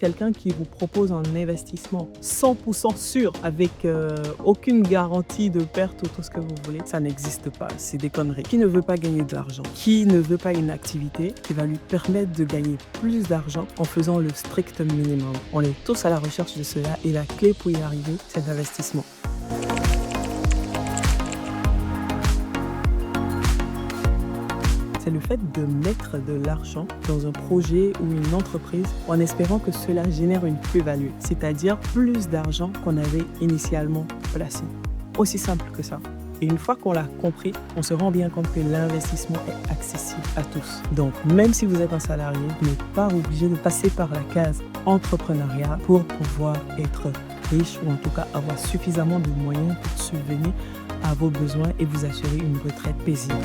Quelqu'un qui vous propose un investissement 100% sûr avec aucune garantie de perte ou tout ce que vous voulez, ça n'existe pas, c'est des conneries. Qui ne veut pas gagner de l'argent? Qui ne veut pas une activité qui va lui permettre de gagner plus d'argent en faisant le strict minimum? On est tous à la recherche de cela et la clé pour y arriver, c'est l'investissement. C'est le fait de mettre de l'argent dans un projet ou une entreprise en espérant que cela génère une plus-value, c'est-à-dire plus d'argent qu'on avait initialement placé. Aussi simple que ça. Et une fois qu'on l'a compris, on se rend bien compte que l'investissement est accessible à tous. Donc, même si vous êtes un salarié, vous n'êtes pas obligé de passer par la case entrepreneuriat pour pouvoir être riche ou en tout cas avoir suffisamment de moyens pour subvenir à vos besoins et vous assurer une retraite paisible.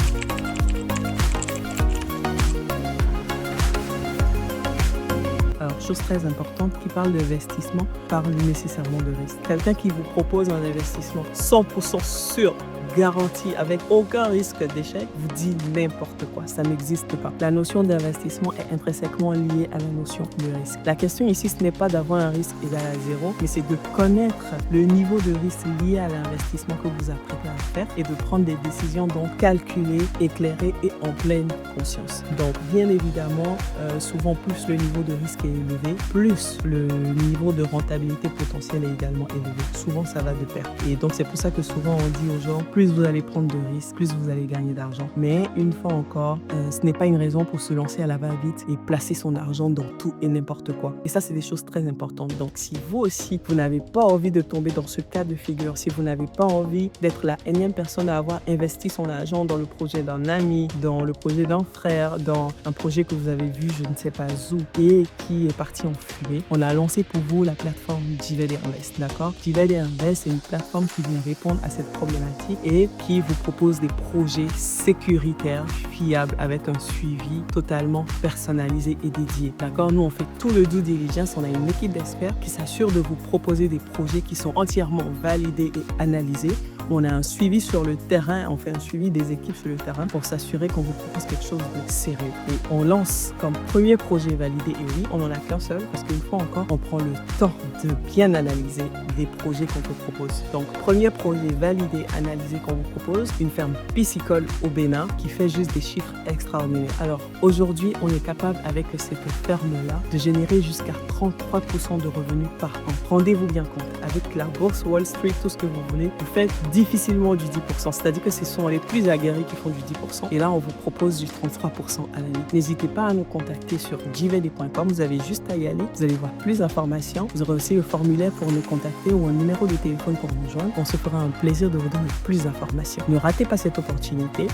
Alors, chose très importante, qui parle d'investissement, parle nécessairement de risque. Quelqu'un qui vous propose un investissement 100% sûr, garanti, avec aucun risque d'échec, vous dit n'importe quoi. Ça n'existe pas. La notion d'investissement est intrinsèquement liée à la notion de risque. La question ici, ce n'est pas d'avoir un risque égal à zéro, mais c'est de connaître le niveau de risque lié à l'investissement que vous apprêtez à faire et de prendre des décisions donc calculées, éclairées et en pleine conscience. Donc, bien évidemment, souvent plus le niveau de risque est élevé, plus le niveau de rentabilité potentielle est également élevé. Souvent, ça va de pair. Et donc, c'est pour ça que souvent, on dit aux gens, plus vous allez prendre de risques, plus vous allez gagner d'argent. Mais une fois encore, ce n'est pas une raison pour se lancer à la va-vite et placer son argent dans tout et n'importe quoi. Et ça, c'est des choses très importantes. Donc, si vous aussi, vous n'avez pas envie de tomber dans ce cas de figure, si vous n'avez pas envie d'être la énième personne à avoir investi son argent dans le projet d'un ami, dans le projet d'un frère, dans un projet que vous avez vu, je ne sais pas où, et qui est parti en fumée, on a lancé pour vous la plateforme JVD Invest, d'accord? JVD Invest, c'est une plateforme qui vient répondre à cette problématique et qui vous propose des projets sécuritaires, fiables, avec un suivi totalement personnalisé et dédié. D'accord? Nous, on fait tout le due diligence. On a une équipe d'experts qui s'assure de vous proposer des projets qui sont entièrement validés et analysés. On a un suivi sur le terrain, on fait un suivi des équipes sur le terrain pour s'assurer qu'on vous propose quelque chose de sérieux. Et on lance comme premier projet validé, et oui, on n'en a qu'un seul, parce qu'une fois encore, on prend le temps de bien analyser les projets qu'on vous propose. Donc, premier projet validé, analysé qu'on vous propose, une ferme piscicole au Bénin qui fait juste des chiffres extraordinaires. Alors, aujourd'hui, on est capable, avec cette ferme-là, de générer jusqu'à 33% de revenus par an. Rendez-vous bien compte, avec la bourse Wall Street, tout ce que vous voulez, vous faites difficilement du 10%, c'est-à-dire que ce sont les plus aguerris qui font du 10%. Et là, on vous propose du 33% à l'année. N'hésitez pas à nous contacter sur jvd.com. Vous avez juste à y aller. Vous allez voir plus d'informations. Vous aurez aussi le formulaire pour nous contacter ou un numéro de téléphone pour nous joindre. On se fera un plaisir de vous donner plus d'informations. Ne ratez pas cette opportunité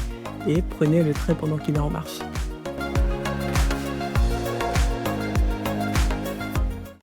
et prenez le train pendant qu'il est en marche.